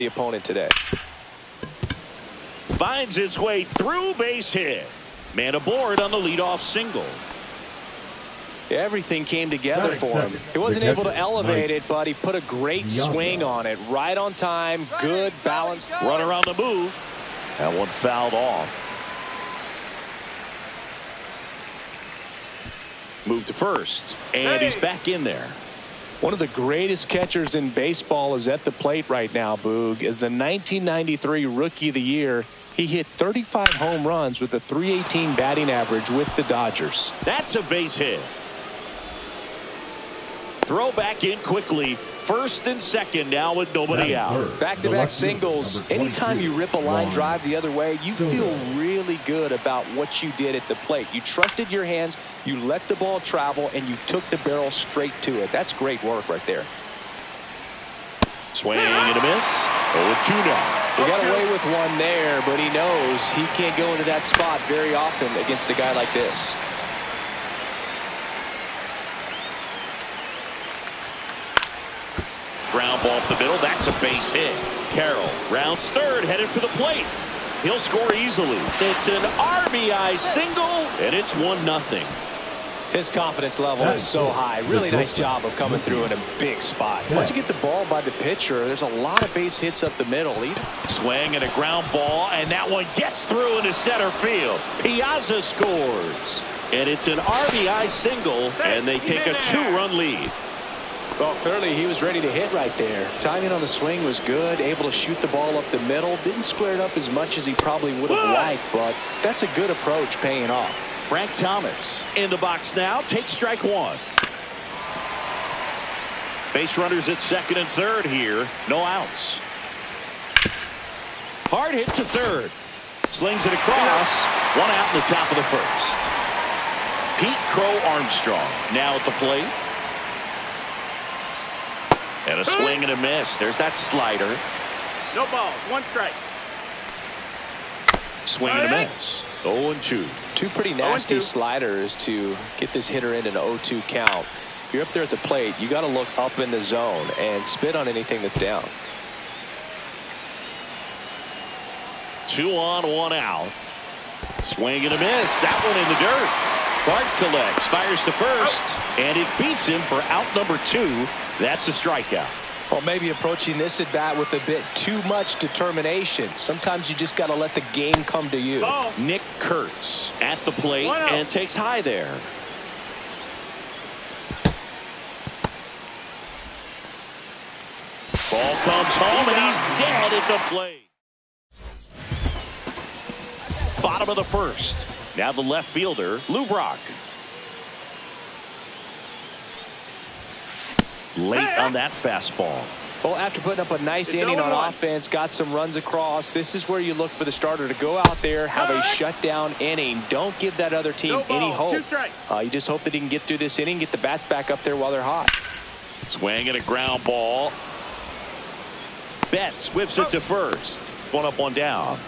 the opponent today. Finds its way through, base hit. Man aboard on the leadoff single. Everything came together for him. He wasn't able to elevate it, but he put a great swing on it. Right on time, good balance. Runner on the move. That one fouled off. Move to first, and he's back in there. One of the greatest catchers in baseball is at the plate right now, Boog. As the 1993 Rookie of the Year, he hit 35 home runs with a .318 batting average with the Dodgers. That's a base hit. Throw back in quickly. First and second now with nobody out. Back-to-back singles. Anytime you rip a line drive the other way, you feel really good about what you did at the plate. You trusted your hands, you let the ball travel, and you took the barrel straight to it. That's great work right there. Swing and a miss. 0-2 now. He got away with one there, but he knows he can't go into that spot very often against a guy like this. Ground ball up the middle. That's a base hit. Carroll rounds third, headed for the plate. He'll score easily. It's an RBI single, and it's 1-0. His confidence level is so high. Really nice job of coming through in a big spot. Once you get the ball by the pitcher, there's a lot of base hits up the middle. Swing and a ground ball, and that one gets through into center field. Piazza scores, and it's an RBI single, and they take a 2-run lead. Well, clearly he was ready to hit right there. Timing on the swing was good, able to shoot the ball up the middle. Didn't square it up as much as he probably would have liked, but that's a good approach paying off. Frank Thomas in the box now, takes strike one. Base runners at second and third here, no outs. Hard hit to third. Slings it across, 1 out in the top of the first. Pete Crow Armstrong now at the plate. And a swing and a miss. There's that slider. No ball. 1 strike. Swing and a miss. 0-2. Two pretty nasty sliders to get this hitter in an 0-2 count. If you're up there at the plate, you got to look up in the zone and spit on anything that's down. 2 on, 1 out. Swing and a miss. That one in the dirt. Bart collects, fires to first, and it beats him for out number 2. That's a strikeout. Well, maybe approaching this at bat with a bit too much determination. Sometimes you just got to let the game come to you. Nick Kurtz at the plate and takes high there. Ball comes home and he's dead at the plate. Bottom of the first. Now the left fielder, Lou Brock. Late on that fastball. Well, after putting up a nice inning on offense, got some runs across, this is where you look for the starter to go out there, have a shutdown inning. Don't give that other team any hope. 2 strikes. You just hope that he can get through this inning, get the bats back up there while they're hot. Swing and a ground ball. Betts whips it to first. 1 up, 1 down.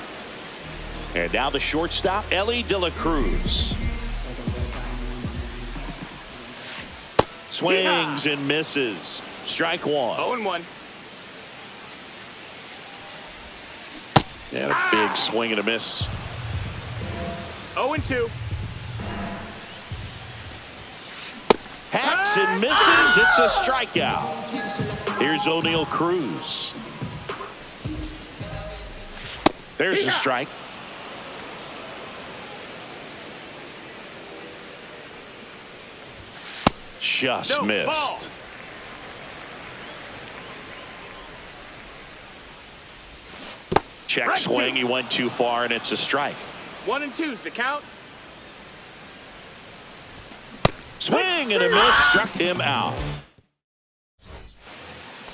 And now the shortstop, Ellie De La Cruz. Swings and misses. Strike 1. 0-1. And a big swing and a miss. 0-2. Hacks and misses. It's a strikeout. Here's O'Neal Cruz. There's a strike. Just missed. Check swing. He went too far, and it's a strike. 1 and 2's the count. Swing and a miss. Struck him out.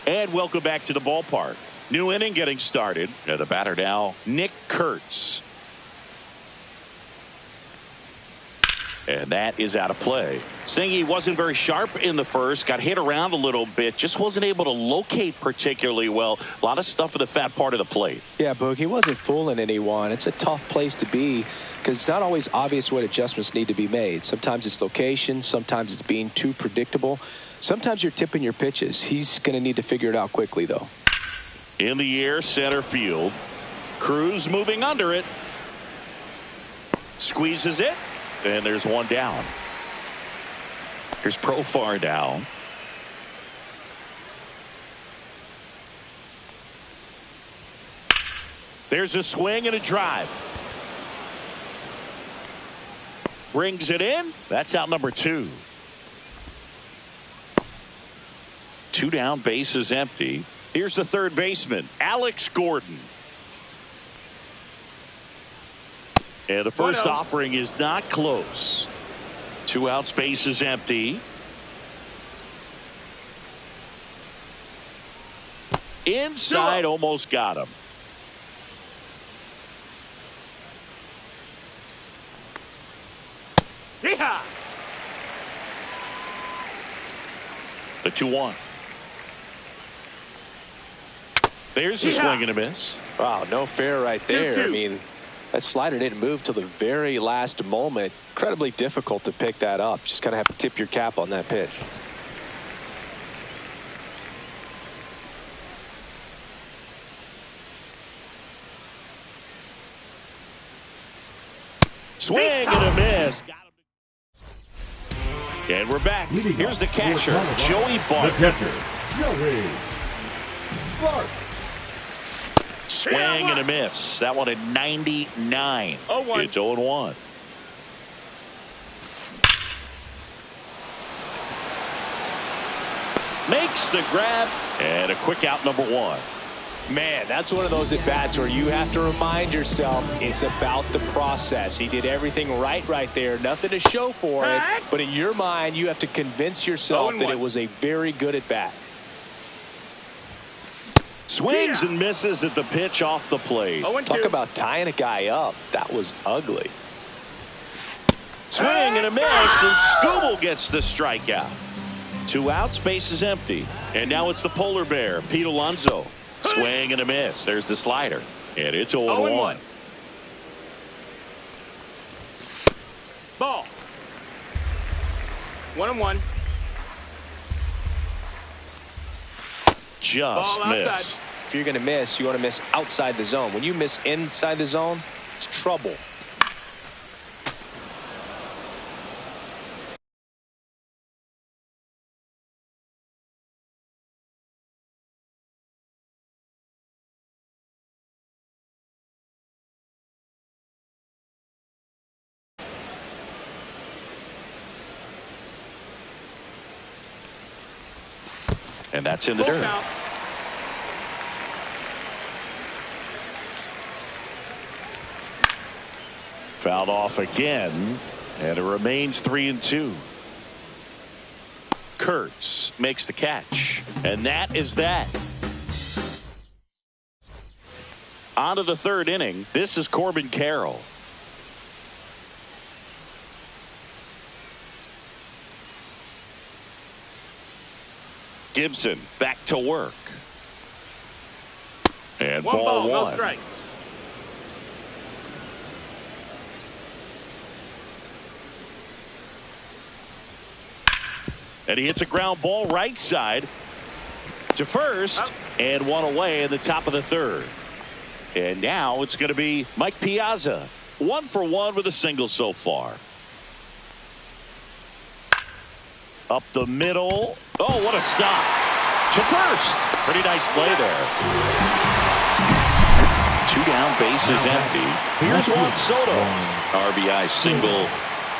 And welcome back to the ballpark. New inning getting started. The batter now, Nick Kurtz. And that is out of play. Singy wasn't very sharp in the first, got hit around a little bit, just wasn't able to locate particularly well. A lot of stuff in the fat part of the plate. Yeah, Boog, he wasn't fooling anyone. It's a tough place to be because it's not always obvious what adjustments need to be made. Sometimes it's location, sometimes it's being too predictable. Sometimes you're tipping your pitches. He's going to need to figure it out quickly, though. In the air, center field. Cruz moving under it. Squeezes it. And there's one down. Here's Profar down. There's a swing and a drive. Brings it in. That's out number 2. 2 down, base is empty. Here's the third baseman, Alex Gordon. And the first offering is not close. 2 outs, base is empty. Inside, almost got him. Yeehaw! The 2-1. There's the swing and a miss. Wow, no fair right there. 2-2. I mean, that slider didn't move till the very last moment. Incredibly difficult to pick that up. Just kind of have to tip your cap on that pitch. Swing and a miss. And we're back. Here's the catcher, Joey Bart. The catcher, Joey Bart. Swing and a miss. That one at 99. 0-1. It's 0-1. Makes the grab and a quick out, number 1. Man, that's one of those at-bats where you have to remind yourself it's about the process. He did everything right there. Nothing to show for it. But in your mind, you have to convince yourself that it was a very good at-bat. Swings and misses at the pitch off the plate. Talk about tying a guy up. That was ugly. Swing and a miss, and Skubal gets the strikeout. 2 outs, base is empty. And now it's the polar bear, Pete Alonso. Swing and a miss. There's the slider. And it's 0-1. Ball. 1-1. Just missed. If you're going to miss, you want to miss outside the zone. When you miss inside the zone, it's trouble. And that's in the dirt. Fouled off again, and it remains 3-2. Kurtz makes the catch, and that is that. On to the third inning. This is Corbin Carroll. Gibson back to work. And ball 1. No strikes. And he hits a ground ball right side to first, and 1 away in the top of the third. And now it's going to be Mike Piazza. 1 for 1 with a single so far. Up the middle. Oh, what a stop. To first. Pretty nice play there. 2 down, base is empty. Here's Juan Soto. RBI single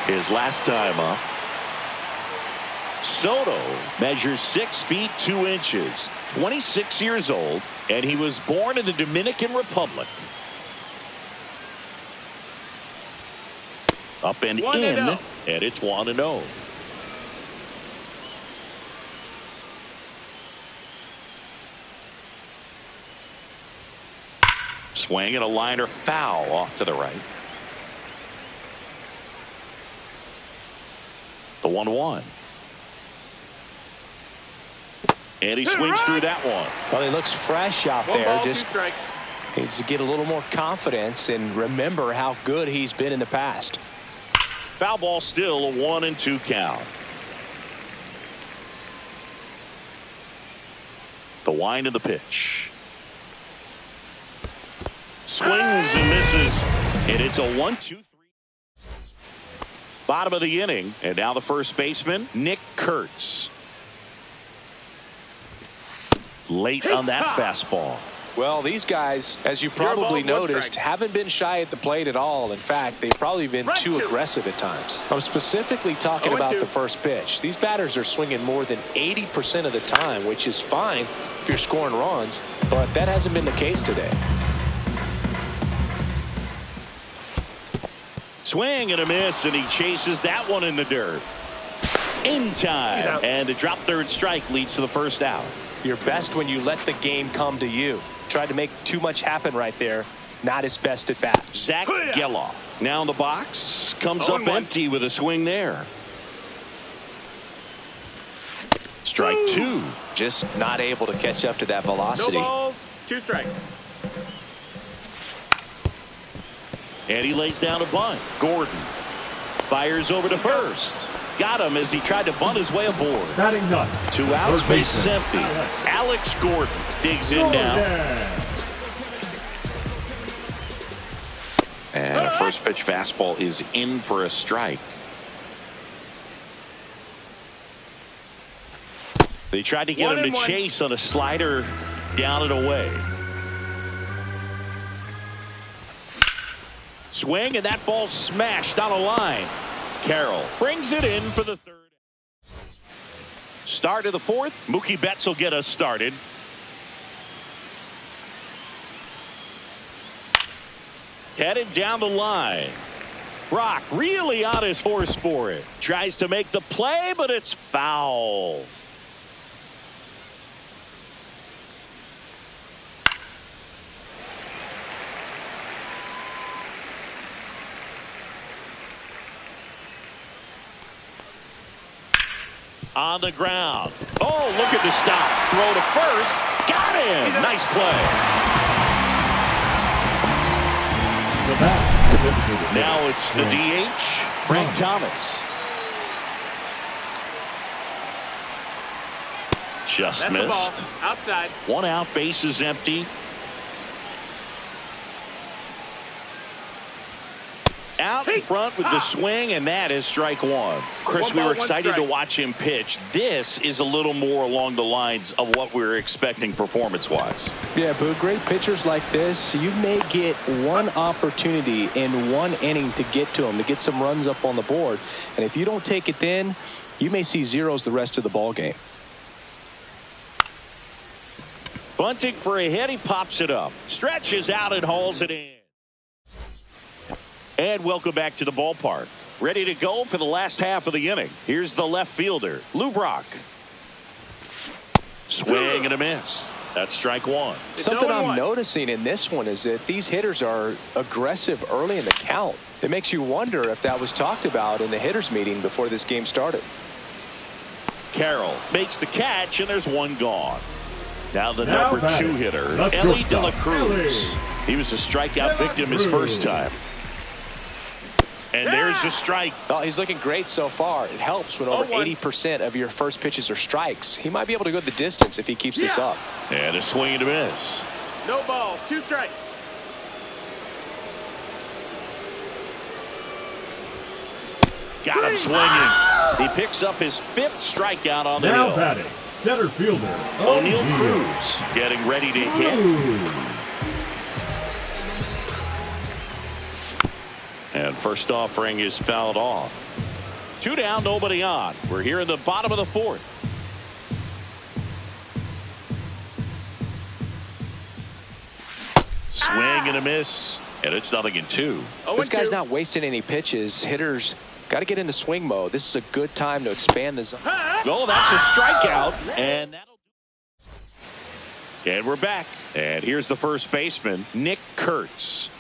his last time up. Soto measures 6 feet 2 inches, 26 years old, and he was born in the Dominican Republic. Up and in, and it's 1-0. Swing and a liner foul off to the right. The 1-1. And he swings through that one. Well, he looks fresh out there. Ball, just needs to get a little more confidence and remember how good he's been in the past. Foul ball, still a 1-2 count. The wind of the pitch. Swings and misses. And it's a 1-2-3. Bottom of the inning. And now the first baseman, Nick Kurtz. Late on that fastball. Well, these guys, as you probably noticed, haven't been shy at the plate at all. In fact, they've probably been too aggressive at times. I'm specifically talking about the first pitch. These batters are swinging more than 80% of the time, which is fine if you're scoring runs, but that hasn't been the case today. Swing and a miss, and he chases that one in the dirt. In time, and the drop third strike leads to the first out. You're best when you let the game come to you. Tried to make too much happen right there. Not his best at bat. Zach Geloff now in the box. Comes up empty with a swing there. Strike two. Just not able to catch up to that velocity. No balls, 2 strikes. And he lays down a bunt. Gordon fires over to first. Got him as he tried to bunt his way aboard. Batting none. 2 outs, base is empty. Alex Gordon digs in now. And a first pitch fastball is in for a strike. They tried to get him to chase on a slider down and away. Swing, and that ball smashed on a line. Carroll brings it in for the third. Start of the fourth. Mookie Betts will get us started. Headed down the line. Brock really on his horse for it. Tries to make the play, but it's foul. On the ground. Oh, look at the stop. Throw to first. Got him. Nice play. Now it's the DH, Frank Thomas. Just missed. Outside. 1 out, base is empty. Out in front with the swing, and that is strike one. Chris, we were excited to watch him pitch. This is a little more along the lines of what we were expecting performance-wise. Yeah, but great pitchers like this, you may get one opportunity in one inning to get to them, to get some runs up on the board. And if you don't take it then, you may see zeros the rest of the ball game. Bunting for a hit, he pops it up. Stretches out and hauls it in. And welcome back to the ballpark. Ready to go for the last half of the inning. Here's the left fielder, Lou Brock. Swing and a miss. That's strike one. Something I'm noticing in this one is that these hitters are aggressive early in the count. It makes you wonder if that was talked about in the hitters meeting before this game started. Carroll makes the catch, and there's one gone. Now the number 2 hitter, Ellie De La Cruz. He was a strikeout victim his first time. And there's a strike. Oh, he's looking great so far. It helps when over 80% of your first pitches are strikes. He might be able to go the distance if he keeps this up. And a swing and a miss. No balls, 2 strikes. Got him swinging. He picks up his 5th strikeout on the hill. Now batting, center fielder O'Neal Cruz getting ready to hit. And first offering is fouled off. 2 down, nobody on. We're here in the bottom of the 4th. Swing and a miss. And it's 0-2. This guy's not wasting any pitches. Hitters got to get into swing mode. This is a good time to expand the zone. Oh, that's a strikeout. And that'll do. And we're back. And here's the first baseman, Nick Kurtz.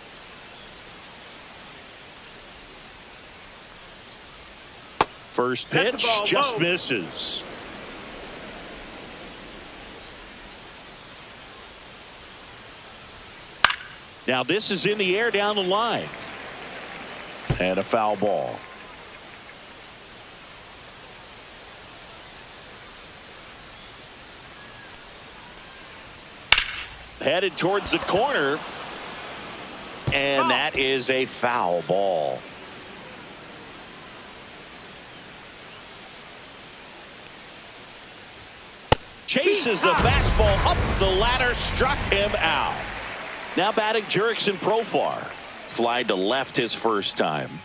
First pitch just misses. Now this is in the air down the line. And a foul ball. Headed towards the corner. And that is a foul ball. Chases the fastball up the ladder, struck him out. Now batting Jurickson Profar. Fly to left his first time.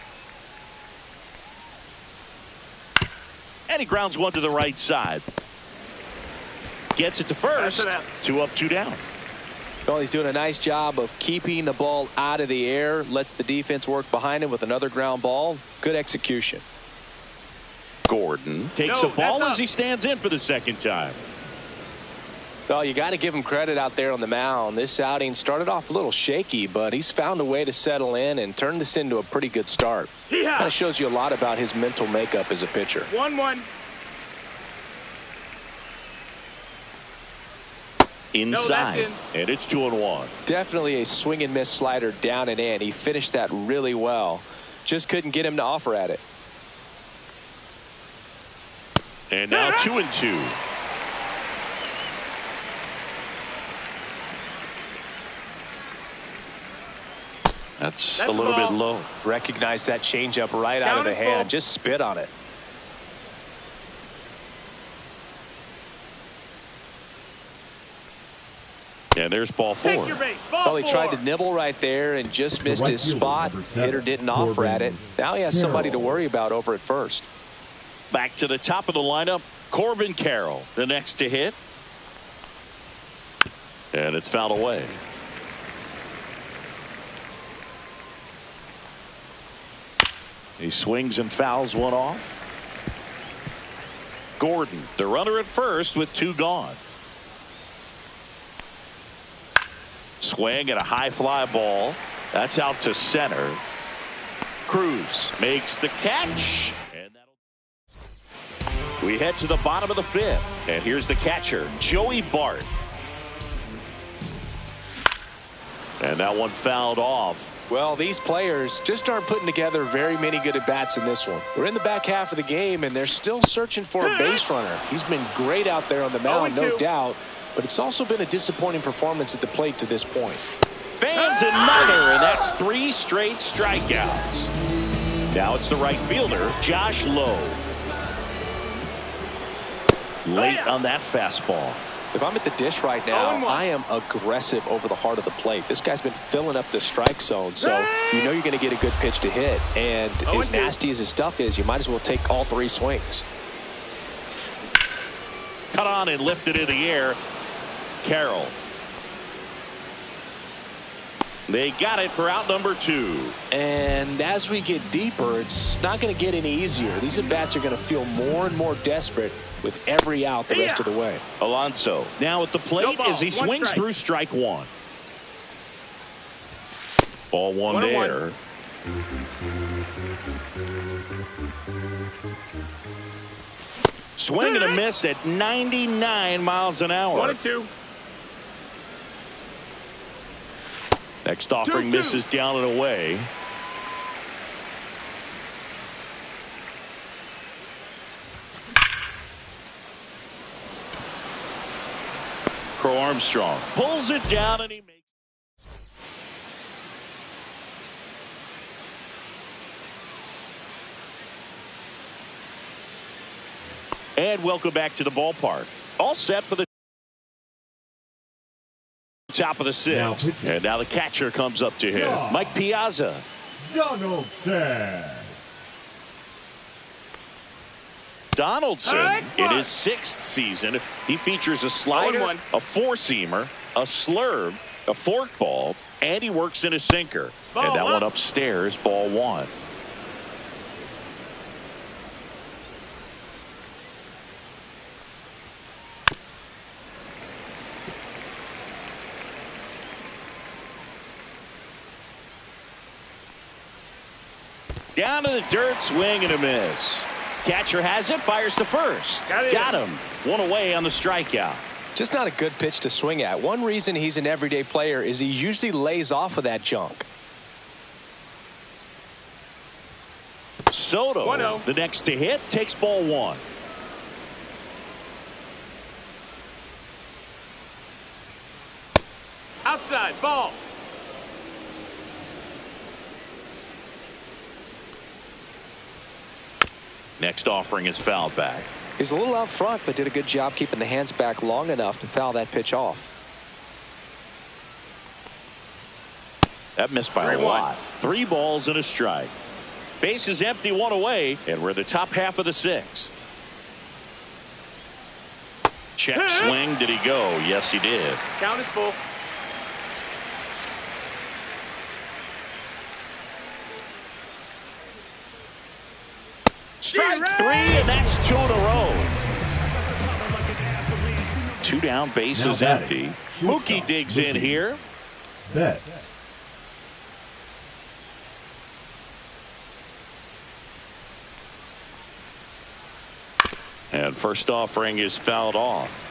And he grounds one to the right side. Gets it to first. 2 up, 2 down. Well, he's doing a nice job of keeping the ball out of the air. Lets the defense work behind him with another ground ball. Good execution. Gordon takes a ball as he stands in for the second time. Well, you got to give him credit out there on the mound. This outing started off a little shaky, but he's found a way to settle in and turn this into a pretty good start. Kind of shows you a lot about his mental makeup as a pitcher. 1-1. Inside, and it's 2-1. Definitely a swing and miss slider down and in. He finished that really well. Just couldn't get him to offer at it. And now 2-2. That's a little bit low. Recognize that changeup right out of the hand. Just spit on it. And there's ball 4. Well, he tried to nibble right there and just missed his spot. Hitter didn't offer at it. Now he has somebody to worry about over at first. Back to the top of the lineup, Corbin Carroll, the next to hit. And it's fouled away. He swings and fouls one off. Gordon, the runner at first with 2 gone. Swing and a high fly ball. That's out to center. Cruz makes the catch. And we head to the bottom of the 5th. And here's the catcher, Joey Bart. And that one fouled off. Well, these players just aren't putting together very many good at-bats in this one. We're in the back half of the game, and they're still searching for a base runner. He's been great out there on the mound, no doubt, but it's also been a disappointing performance at the plate to this point. Fans another, and that's 3 straight strikeouts. Now it's the right fielder, Josh Lowe. Late on that fastball. If I'm at the dish right now, I am aggressive over the heart of the plate. This guy's been filling up the strike zone, so you know you're going to get a good pitch to hit. And as nasty as his stuff is, you might as well take all 3 swings. Cut on and lifted in the air. Carroll. They got it for out number 2. And as we get deeper, it's not going to get any easier. These at-bats are going to feel more and more desperate with every out the rest of the way. Alonso now at the plate as he swings through strike 1. Ball 1 there. Swing and a miss at 99 miles an hour. 1-2. Next offering misses down and away. Crow Armstrong pulls it down and he makes. And welcome back to the ballpark. All set for the top of the 6th. And now the catcher comes up to him. Mike Piazza. Donaldson. Donaldson in his 6th season. He features a slider, a 4-seamer, a slurve, a forkball, and he works in a sinker. And that one upstairs, ball 1. Down to the dirt, swing and a miss. Catcher has it, fires to first. Got him. 1 away on the strikeout. Just not a good pitch to swing at. One reason he's an everyday player is he usually lays off of that junk. Soto, the next to hit, takes ball 1. Outside, ball. Next offering is fouled back. He's a little out front, but did a good job keeping the hands back long enough to foul that pitch off. That missed by a lot. 3 balls and a strike. Base is empty, 1 away, and we're the top half of the 6th. Check swing. Did he go? Yes, he did. Count is full. Strike 3, and that's 2 in a row. 2 down, base is empty. Mookie digs in here. Betts. And first offering is fouled off.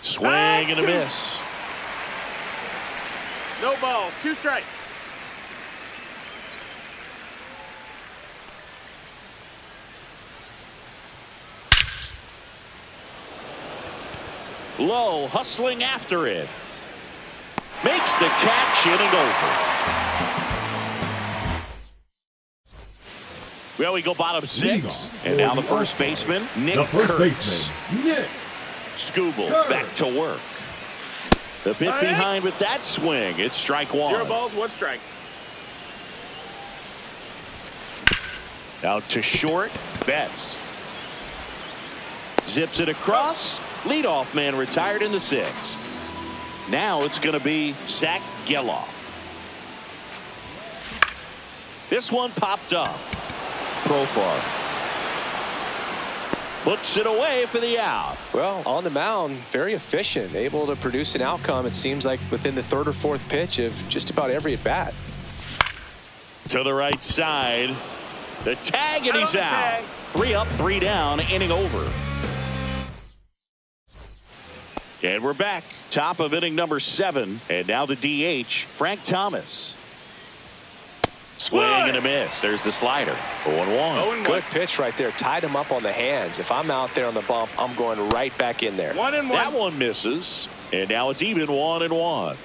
Swing and a miss. No balls. 2 strikes. Low, hustling after it. Makes the catch, inning over. Well, we go bottom 6. And now the first baseman, Nick Kurtz. Skubal back to work. The bit behind with that swing. It's strike 1. 0 balls, 1 strike. Out to short. Betts. Zips it across. Leadoff man retired in the 6th. Now it's going to be Zach Geloff. This one popped up. Profar puts it away for the out. Well, on the mound, very efficient, able to produce an outcome, it seems like, within the 3rd or 4th pitch of just about every at bat. To the right side. The tag, and he's out. 3 up, 3 down, inning over. And we're back. Top of inning number 7. And now the DH, Frank Thomas. Swing and a miss. There's the slider. 0-1. Good pitch right there. Tied him up on the hands. If I'm out there on the bump, I'm going right back in there. 1-1. That one misses. And now it's even 1-1.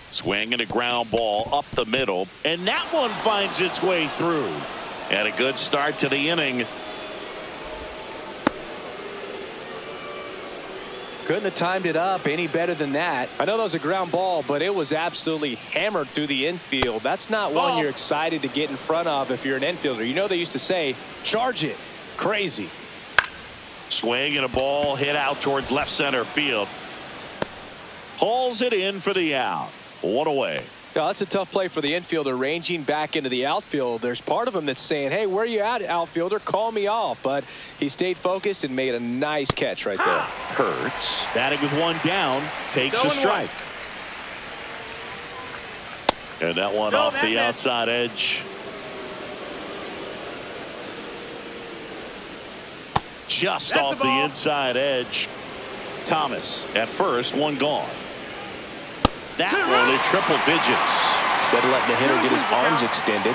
Swing and a ground ball up the middle. And that one finds its way through. And a good start to the inning. Couldn't have timed it up any better than that. I know that was a ground ball, but it was absolutely hammered through the infield. That's not one you're excited to get in front of if you're an infielder. You know they used to say, charge it. Crazy. Swing and a ball hit out towards left center field. Hauls it in for the out. 1 away. Yeah, that's a tough play for the infielder, ranging back into the outfield. There's part of him that's saying, hey, where you at, outfielder? Call me off. But he stayed focused and made a nice catch right there. Hurts. Batting with 1 down. Takes a strike. And that one off the outside edge. Just off the inside edge. Thomas at first, 1 gone. That one in triple digits. Instead of letting the hitter get his arms extended,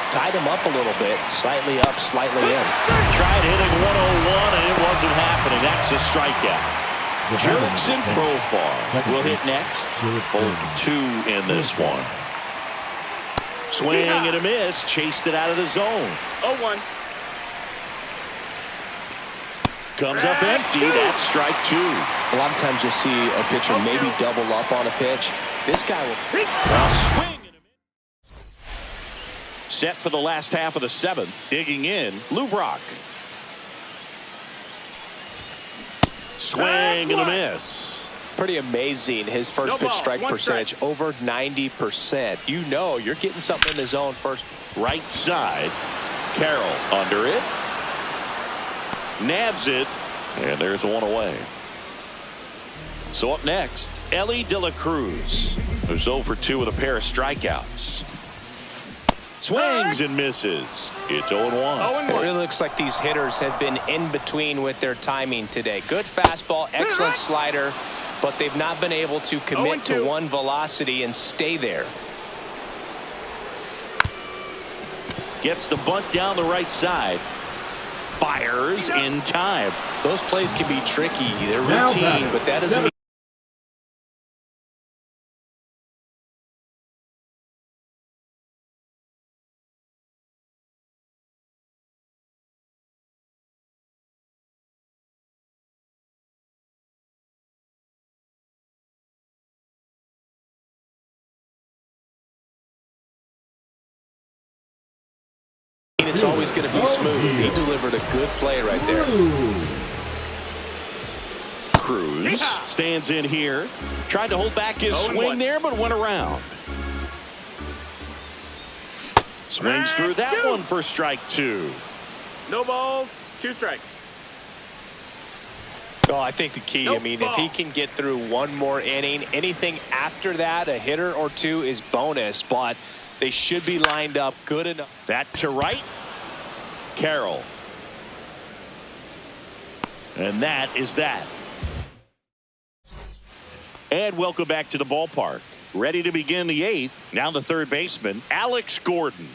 tied him up a little bit, slightly up, slightly in. Tried hitting 101 and it wasn't happening. That's a strikeout. Jerks and Profar will hit next. Both 2 in this one. Swing and a miss. Chased it out of the zone. 0-1. Comes up empty. That's strike 2. A lot of times you'll see a pitcher maybe double up on a pitch. This guy will swing and a miss. Set for the last half of the 7th. Digging in, Lou Brock. Swing and a miss. Pretty amazing. His first pitch strike percentage over 90%. You know you're getting something in the zone first. Right side. Carroll under it. Nabs it. And there's 1 away. So up next, Ellie De La Cruz, who's 0 for 2 with a pair of strikeouts. Swings and misses. It's 0-1. It really looks like these hitters have been in between with their timing today. Good fastball, excellent slider, but they've not been able to commit to one velocity and stay there. Gets the bunt down the right side. fires in time. Those plays can be tricky. They're Now routine, but that doesn't mean it's always going to be smooth. He delivered a good play right there. Cruz stands in here. Tried to hold back his swing there, but went around. Swings through that one for strike two. No balls, 2 strikes. Oh, I think the key, if he can get through one more inning, anything after that, a hitter or two is bonus, but they should be lined up good enough. That to right. Carroll. And that is that. And welcome back to the ballpark. Ready to begin the 8th. Now the third baseman, Alex Gordon.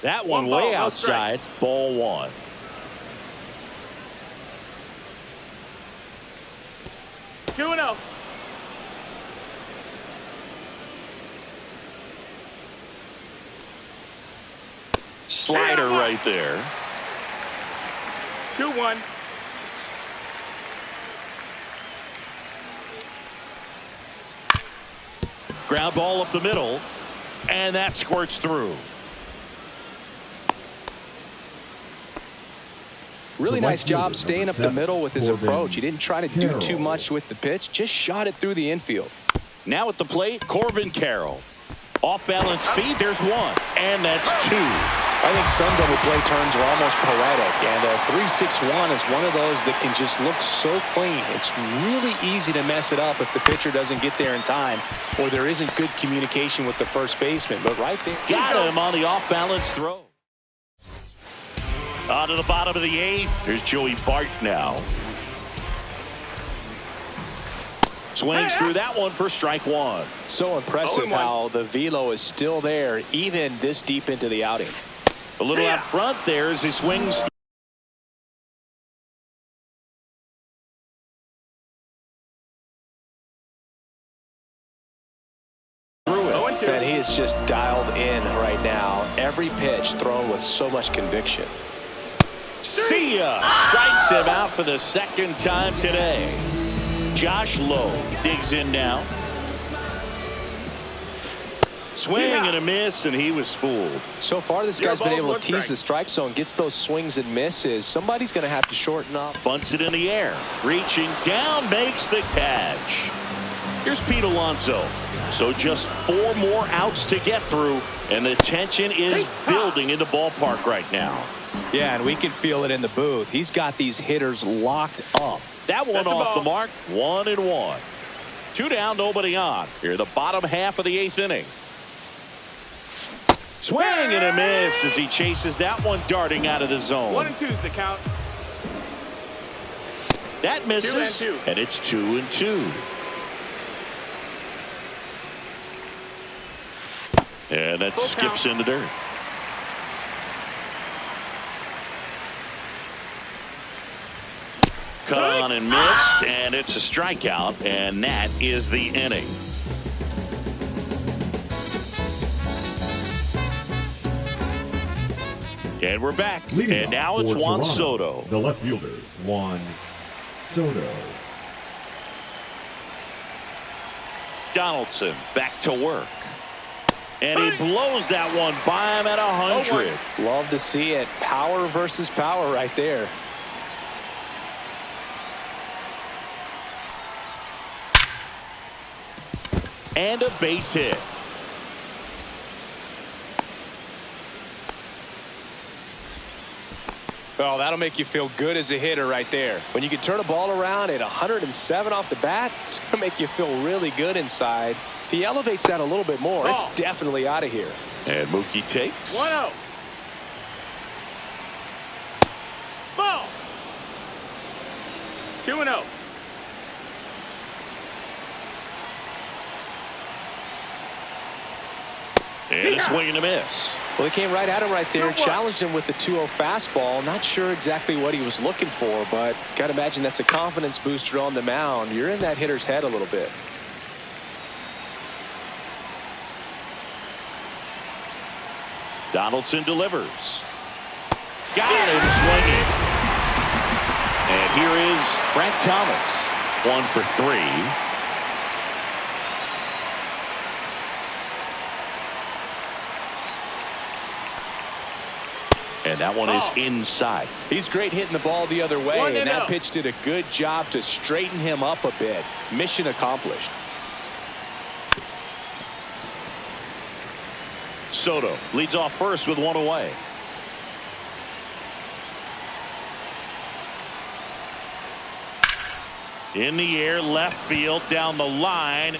That one way outside. Ball 1. Two and 0. Slider right there. 2-1. Ground ball up the middle. And that squirts through. Really nice job staying up the middle with his approach. He didn't try to do too much with the pitch, just shot it through the infield. Now at the plate, Corbin Carroll. Off balance feed, there's 1. And that's 2. I think some double play turns are almost poetic, and a 3-6-1 is one of those that can just look so clean. It's really easy to mess it up if the pitcher doesn't get there in time or there isn't good communication with the first baseman. But right there, got him on the off balance throw. On to the bottom of the 8th. Here's Joey Bart now. Swings through that one for strike 1. So impressive how the velo is still there even this deep into the outing. A little out front there as he swings. Through it. And he is just dialed in right now. Every pitch thrown with so much conviction. See ya! Strikes him out for the second time today. Josh Lowe digs in now. Swing and a miss, and he was fooled. So far, this guy's been able to tease the strike zone, gets those swings and misses. Somebody's going to have to shorten up. Bunts it in the air. Reaching down, makes the catch. Here's Pete Alonso. So just 4 more outs to get through, and the tension is building in the ballpark right now. Yeah, and we can feel it in the booth. He's got these hitters locked up. That one off the mark. 1-1. 2 down, nobody on. Here, the bottom half of the 8th inning. Swing and a miss as he chases that one darting out of the zone. 1-2 is the count. That misses, 2-2. and it's 2-2. And that skips in the dirt. Cut on and missed, and it's a strikeout, and that is the inning. And we're back. And now it's Juan Soto. The left fielder, Juan Soto. Donaldson back to work. And he blows that one by him at 100. Love to see it. Power versus power right there. And a base hit. Well, that'll make you feel good as a hitter right there. When you can turn a ball around at 107 off the bat, it's going to make you feel really good inside. If he elevates that a little bit more, it's definitely out of here. And Mookie takes. 1-0. Ball. 2-0. And a swing and a miss. Well, he came right at him right there, Good work. challenged him with the 2-0 fastball. Not sure exactly what he was looking for, but got to imagine that's a confidence booster on the mound. You're in that hitter's head a little bit. Donaldson delivers. Got him swinging. And here is Frank Thomas. 1 for 3. And that one is inside. He's great hitting the ball the other way, 1-0. and that pitch did a good job to straighten him up a bit. Mission accomplished. Soto leads off first with 1 away. In the air, left field, down the line.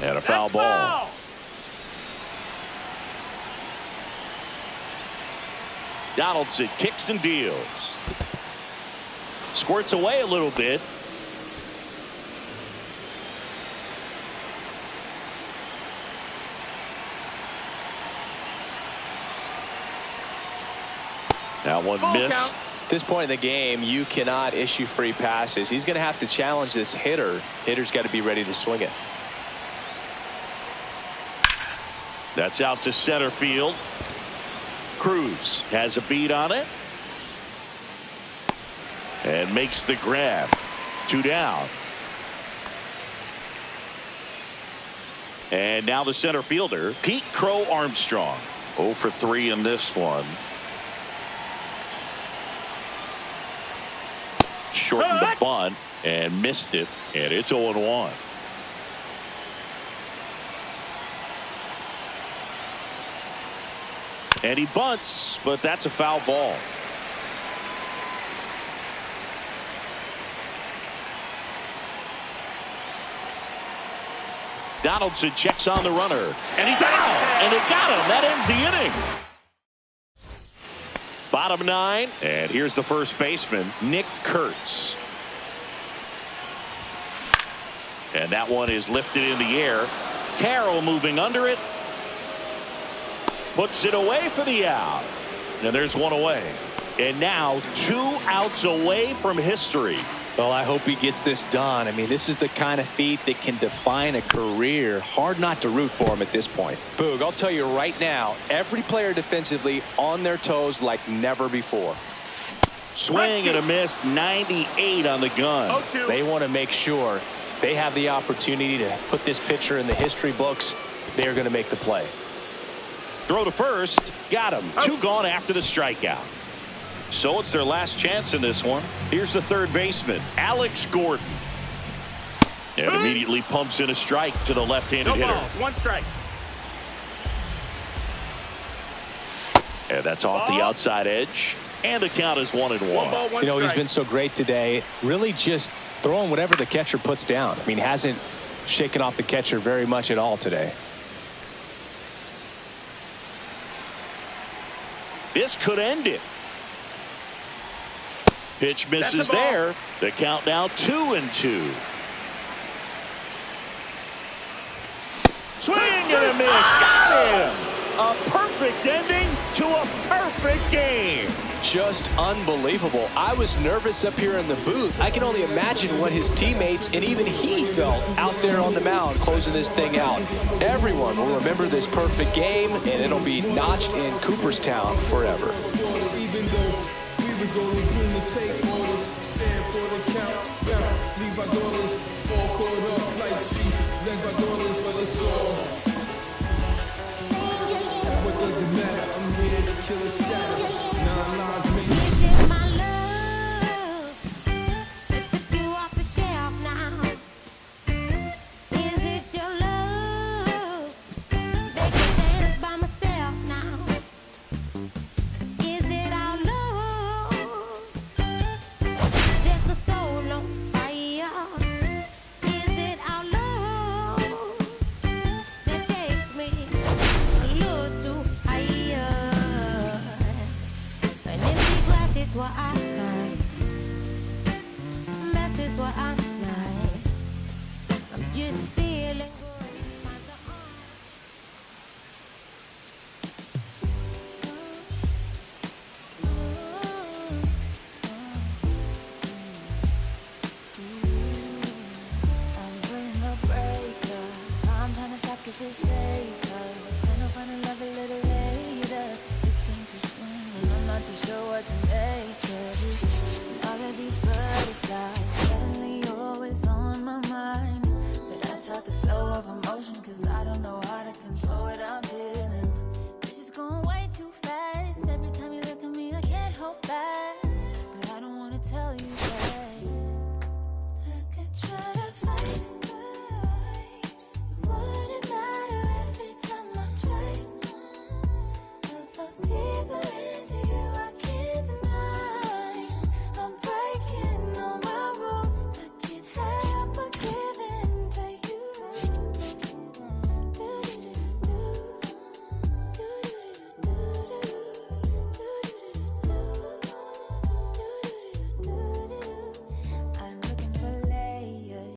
And a foul ball. Donaldson kicks and deals. Squirts away a little bit. That one missed. Count. At this point in the game, you cannot issue free passes. He's going to have to challenge this hitter. Hitter's got to be ready to swing it. That's out to center field. Cruz has a beat on it. And makes the grab. 2 down. And now the center fielder, Pete Crow Armstrong. 0 for 3 in this one. Shortened the bunt and missed it, and it's 0-1. And he bunts, but that's a foul ball. Donaldson checks on the runner, and he's out, and they got him. That ends the inning. Bottom 9, and here's the first baseman, Nick Kurtz. And that one is lifted in the air. Carroll moving under it. Puts it away for the out. And there's 1 away. And now 2 outs away from history. Well, I hope he gets this done. I mean, this is the kind of feat that can define a career. Hard not to root for him at this point. Boog, I'll tell you right now, every player defensively on their toes like never before. Swing and a miss, 98 on the gun. 0-2. They want to make sure they have the opportunity to put this pitcher in the history books. They're going to make the play. Throw to first. Got him. 2 gone after the strikeout. So it's their last chance in this one. Here's the third baseman, Alex Gordon. And immediately pumps in a strike to the left-handed hitter. Balls, 1 strike. And that's off the outside edge. And the count is 1-1. 1 ball, 1 You know, he's strike. been so great today. Really just throwing whatever the catcher puts down. I mean, hasn't shaken off the catcher very much at all today. This could end it. Pitch misses the ball. there. The count now 2-2. Swing and a miss. Got him. A perfect ending to a perfect game. Just unbelievable. I was nervous up here in the booth. I can only imagine what his teammates and even he felt out there on the mound closing this thing out. Everyone will remember this perfect game, and it'll be notched in Cooperstown forever. Just a soul on fire. to say, plan to find a love a little later. This came too soon, and I'm not too sure what to make of it. All of these butterflies, suddenly you're always on my mind. But I start the flow of emotion, cause I don't know